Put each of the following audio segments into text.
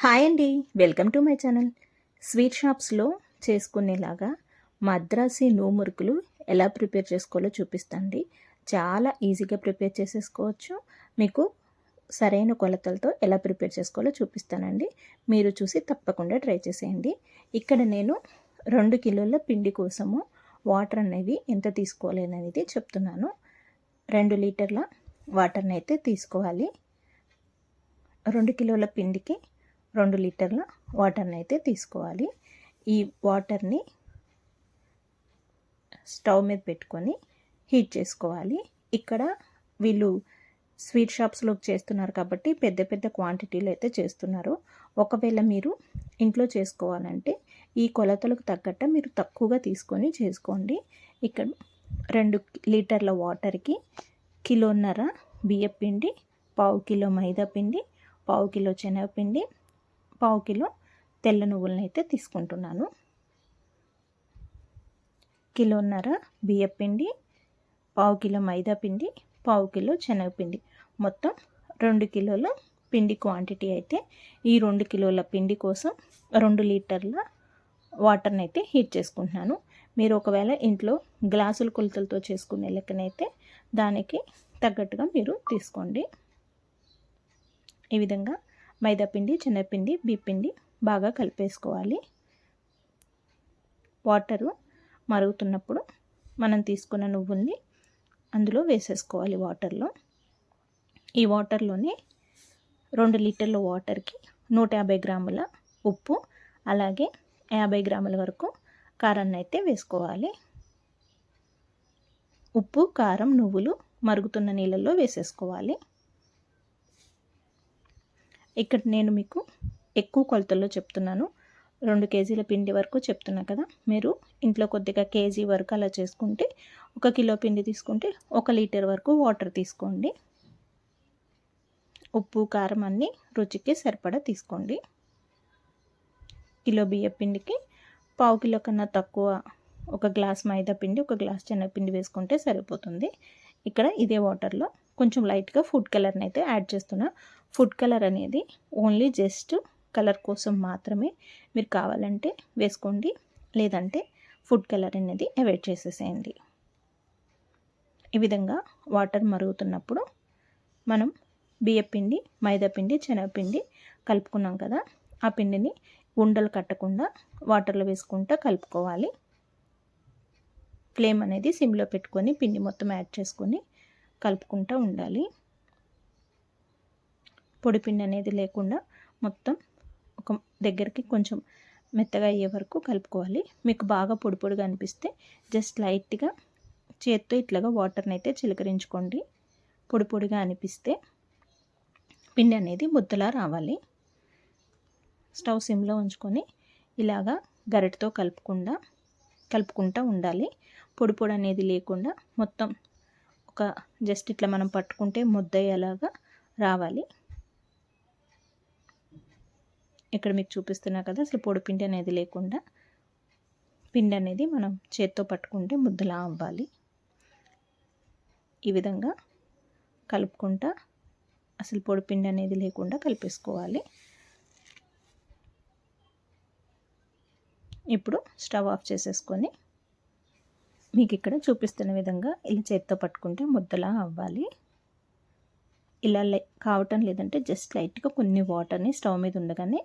Hi అండి, welcome to my channel. Sweet షాప్స్లో చేసుకునేలాగా మద్రాసి నూమురుకులు ఎలా ప్రిపేర్ చేసుకోవాలో చూపిస్తాండి. చాలా ఈజీగా ప్రిపేర్ చేసేసుకోవచ్చు. మీకు సరైన కొలతలతో ఎలా ప్రిపేర్ చేసుకోవాలో చూపిస్తానండి. మీరు చూసి తప్పకుండా ట్రై చేసేయండి. ఇక్కడ నేను 2 కిలోల పిండి కోసము వాటర్ అనేవి ఎంత తీసుకోవాలి అనేది చెప్తున్నాను. 2 లీటర్ల వాటర్ని అయితే తీసుకోవాలి. 2 కిలోల పిండికి 2 లీటర్ల వాటర్ని అయితే తీసుకోవాలి. ఈ వాటర్ని స్టవ్ మీద పెట్టుకొని హీట్ చేసుకోవాలి. ఇక్కడ వీళ్ళు స్వీట్ షాప్స్లో చేస్తున్నారు కాబట్టి పెద్ద పెద్ద క్వాంటిటీలు అయితే చేస్తున్నారు. ఒకవేళ మీరు ఇంట్లో చేసుకోవాలంటే ఈ కొలతలకు తగ్గట్టు మీరు తక్కువగా తీసుకొని చేసుకోండి. ఇక్కడ 2 లీటర్ల వాటర్కి కిలోన్నర బియ్యపిండి, పావు కిలో మైదా పిండి, పావు కిలో శనగపిండి, పావు కిలో తెల్ల నువ్వులను అయితే తీసుకుంటున్నాను. కిలోన్నర బియ్యపిండి, పావు కిలో మైదా పిండి, పావు కిలో శనగపిండి, మొత్తం 2 కిలోల పిండి క్వాంటిటీ అయితే ఈ 2 కిలోల పిండి కోసం 2 లీటర్ల వాటర్ని అయితే హీట్ చేసుకుంటున్నాను. మీరు ఒకవేళ ఇంట్లో గ్లాసుల కొలతలతో చేసుకునే లెక్కనైతే దానికి తగ్గట్టుగా మీరు తీసుకోండి. ఈ విధంగా మైదాపిండి, శనగపిండి, బియ్యపిండి బాగా కలిపేసుకోవాలి. వాటరు మరుగుతున్నప్పుడు మనం తీసుకున్న నువ్వుల్ని అందులో వేసేసుకోవాలి. వాటర్లో ఈ వాటర్లోనే 2 లీటర్ల వాటర్కి 150 గ్రాముల ఉప్పు, అలాగే 50 గ్రాముల వరకు కారాన్ని అయితే వేసుకోవాలి. ఉప్పు, కారం, నువ్వులు మరుగుతున్న నీళ్ళల్లో వేసేసుకోవాలి. ఇక్కడ నేను మీకు ఎక్కువ కొలతల్లో చెప్తున్నాను. 2 కేజీల పిండి వరకు చెప్తున్నా కదా. మీరు ఇంట్లో కొద్దిగా కేజీ వరకు అలా చేసుకుంటే 1 కిలో పిండి తీసుకుంటే 1 లీటర్ వరకు వాటర్ తీసుకోండి. ఉప్పు, కారం అన్నీ రుచికి సరిపడా తీసుకోండి. కిలో బియ్య పిండికి పావు కిలో కన్నా తక్కువ 1 గ్లాస్ మైదా పిండి, 1 గ్లాస్ శనగపిండి వేసుకుంటే సరిపోతుంది. ఇక్కడ ఇదే వాటర్లో కొంచెం లైట్గా ఫుడ్ కలర్ని అయితే యాడ్ చేస్తున్నా. ఫుడ్ కలర్ అనేది ఓన్లీ జస్ట్ కలర్ కోసం మాత్రమే. మీరు కావాలంటే వేసుకోండి, లేదంటే ఫుడ్ కలర్ అనేది అవాయిడ్ చేసేసేయండి. ఈ విధంగా వాటర్ మరుగుతున్నప్పుడు మనం బియ్యపిండి, మైదాపిండి, శనగపిండి కలుపుకున్నాం కదా, ఆ పిండిని ఉండలు కట్టకుండా వాటర్లో వేసుకుంటూ కలుపుకోవాలి. ఫ్లేమ్ అనేది సిమ్లో పెట్టుకొని పిండి మొత్తం యాడ్ చేసుకొని కలుపుకుంటూ ఉండాలి. పొడి పిండి అనేది లేకుండా మొత్తం ఒక దగ్గరికి కొంచెం మెత్తగా అయ్యే వరకు కలుపుకోవాలి. మీకు బాగా పొడి పొడిగా అనిపిస్తే జస్ట్ లైట్గా చేత్తో ఇట్లాగా వాటర్ని అయితే చిలకరించుకోండి. పొడి పొడిగా అనిపిస్తే పిండి అనేది ముద్దలా రావాలి. స్టవ్ సిమ్లో ఉంచుకొని ఇలాగా గరిటతో కలుపుకుంటూ ఉండాలి. పొడి పొడి అనేది లేకుండా మొత్తం ఒక జస్ట్ ఇట్లా మనం పట్టుకుంటే ముద్దయ్యేలాగా రావాలి. ఇక్కడ మీకు చూపిస్తున్నా కదా, అసలు పొడి పిండి అనేది లేకుండా పిండి అనేది మనం చేత్తో పట్టుకుంటే ముద్దలా అవ్వాలి. ఈ విధంగా కలుపుకుంటా అసలు పొడి పిండి అనేది లేకుండా కలిపేసుకోవాలి. ఇప్పుడు స్టవ్ ఆఫ్ చేసేసుకొని మీకు ఇక్కడ చూపిస్తున్న విధంగా ఇలా చేత్తో పట్టుకుంటే ముద్దలా అవ్వాలి. ఇలా కావటం లేదంటే జస్ట్ లైట్గా కొన్ని వాటర్ని స్టవ్ మీద ఉండగానే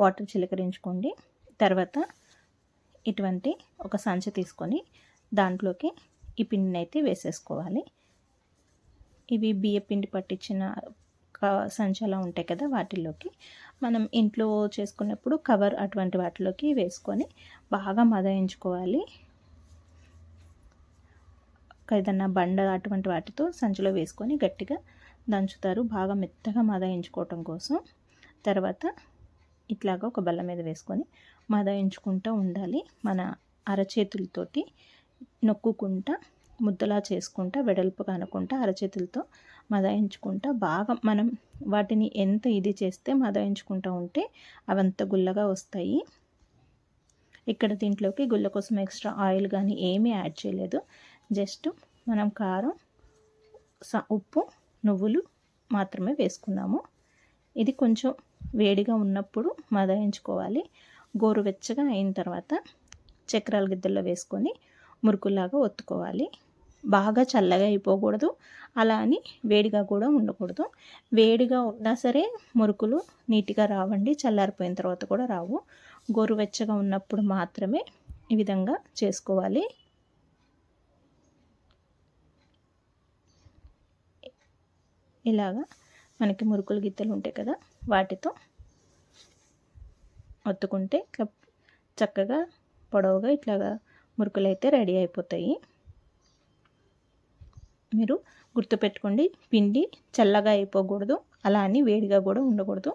వాటర్ చిలకరించుకోండి. తర్వాత ఇటువంటి ఒక సంచి తీసుకొని దాంట్లోకి ఈ పిండిని అయితే వేసేసుకోవాలి. ఇవి బియ్య పిండి పట్టించిన సంచాలా ఉంటాయి కదా, వాటిల్లోకి మనం ఇంట్లో చేసుకున్నప్పుడు కవర్ అటువంటి వాటిలోకి వేసుకొని బాగా మదాయించుకోవాలి. ఏదన్నా బండ అటువంటి వాటితో సంచిలో వేసుకొని గట్టిగా దంచుతారు, బాగా మెత్తగా మదాయించుకోవటం కోసం. తర్వాత ఇట్లాగా ఒక బల్ల మీద వేసుకొని మదాయించుకుంటూ ఉండాలి. మన అరచేతులతోటి నొక్కుకుంటా ముద్దలా చేసుకుంటా వెడల్పుగా అనుకుంటా అరచేతులతో మదాయించుకుంటా బాగా మనం వాటిని ఎంత ఇది చేస్తే మదాయించుకుంటూ ఉంటే అవంత గుల్లగా వస్తాయి. ఇక్కడ దీంట్లోకి గుల్ల కోసం ఎక్స్ట్రా ఆయిల్ కానీ ఏమీ యాడ్ చేయలేదు. జస్ట్ మనం కారం, ఉప్పు, నువ్వులు మాత్రమే వేసుకున్నాము. ఇది కొంచెం వేడిగా ఉన్నప్పుడు మదాయించుకోవాలి. గోరువెచ్చగా అయిన తర్వాత చక్రాల గిద్దల్లో వేసుకొని మురుకుల్లాగా ఒత్తుకోవాలి. బాగా చల్లగా అయిపోకూడదు, అలా అని వేడిగా కూడా ఉండకూడదు. వేడిగా ఉన్నా సరే మురుకులు నీట్గా రావండి, చల్లారిపోయిన తర్వాత కూడా రావు. గోరువెచ్చగా ఉన్నప్పుడు మాత్రమే ఈ విధంగా చేసుకోవాలి. ఇలాగా మనకి మురుకులు గిత్తలు ఉంటాయి కదా, వాటితో ఒత్తుకుంటే ఇట్లా చక్కగా పొడవుగా ఇట్లాగా మురుకులు అయితే రెడీ అయిపోతాయి. మీరు గుర్తుపెట్టుకోండి, పిండి చల్లగా అయిపోకూడదు, అలా అని వేడిగా కూడా ఉండకూడదు.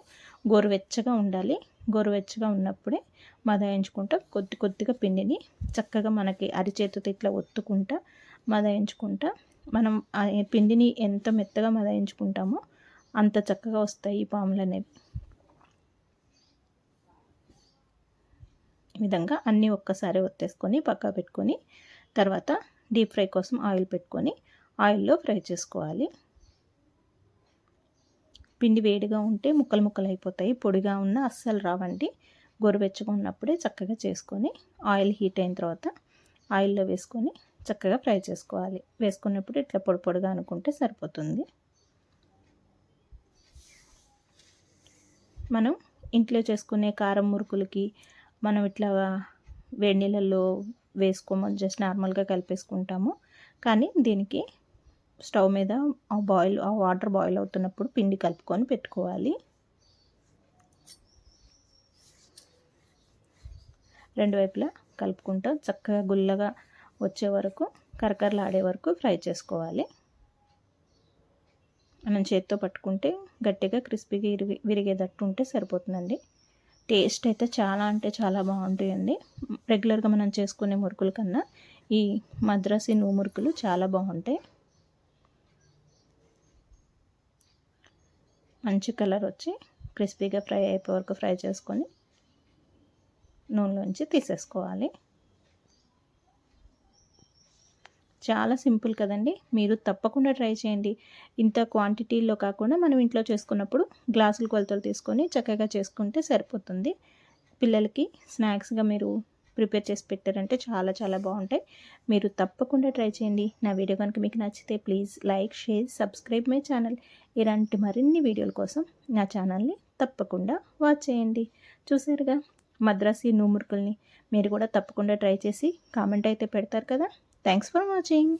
గోరువెచ్చగా ఉండాలి. గోరువెచ్చగా ఉన్నప్పుడే మదాయించుకుంటా కొద్ది కొద్దిగా పిండిని చక్కగా మనకి అరిచేతితో ఇట్లా ఒత్తుకుంటా మదాయించుకుంటా, మనం ఆ పిండిని ఎంత మెత్తగా మదాయించుకుంటామో అంత చక్కగా వస్తాయి ఈ పాములు అనేవి. ఈ విధంగా అన్నీ ఒక్కసారి ఒత్తేసుకొని పక్కా పెట్టుకొని తర్వాత డీప్ ఫ్రై కోసం ఆయిల్ పెట్టుకొని ఆయిల్లో ఫ్రై చేసుకోవాలి. పిండి వేడిగా ఉంటే ముక్కలు ముక్కలు అయిపోతాయి, పొడిగా ఉన్న అస్సలు రావండి. గోరువెచ్చగా ఉన్నప్పుడే చక్కగా చేసుకొని ఆయిల్ హీట్ అయిన తర్వాత ఆయిల్లో వేసుకొని చక్కగా ఫ్రై చేసుకోవాలి. వేసుకున్నప్పుడు ఇట్లా పొడి పొడిగా అనుకుంటే సరిపోతుంది. మనం ఇంట్లో చేసుకునే కారం మురుకులకి మనం ఇట్లా వేడి నీళ్ళల్లో వేసుకోము, జస్ట్ నార్మల్గా కలిపేసుకుంటాము. కానీ దీనికి స్టవ్ మీద ఆ వాటర్ బాయిల్ అవుతున్నప్పుడు పిండి కలుపుకొని పెట్టుకోవాలి. రెండు వైపులా కలుపుకుంటూ చక్కగా గుల్లగా వచ్చే వరకు, కరకరలాడే వరకు ఫ్రై చేసుకోవాలి. మనం చేత్తో పట్టుకుంటే గట్టిగా క్రిస్పీగా విరిగేటట్టు ఉంటే సరిపోతుందండి. టేస్ట్ అయితే చాలా అంటే చాలా బాగుంటాయండి. రెగ్యులర్గా మనం చేసుకునే మురుకుల కన్నా ఈ మద్రాసి మురుకులు చాలా బాగుంటాయి. మంచి కలర్ వచ్చి క్రిస్పీగా ఫ్రై అయిపోయే వరకు ఫ్రై చేసుకొని నూనెలోంచి తీసేసుకోవాలి. చాలా సింపుల్ కదండి, మీరు తప్పకుండా ట్రై చేయండి. ఇంత క్వాంటిటీలో కాకుండా మనం ఇంట్లో చేసుకున్నప్పుడు గ్లాసులు కొలతలు తీసుకొని చక్కగా చేసుకుంటే సరిపోతుంది. పిల్లలకి స్నాక్స్గా మీరు ప్రిపేర్ చేసి పెట్టారంటే చాలా చాలా బాగుంటాయి. మీరు తప్పకుండా ట్రై చేయండి. నా వీడియో కనుక మీకు నచ్చితే please like, share, subscribe my channel. ఇలాంటి మరిన్ని వీడియోల కోసం నా ఛానల్ని తప్పకుండా వాచ్ చేయండి. చూసారుగా మద్రాసి మురుకుల్ని, మీరు కూడా తప్పకుండా ట్రై చేసి కామెంట్ అయితే పెడతారు కదా. Thanks for watching.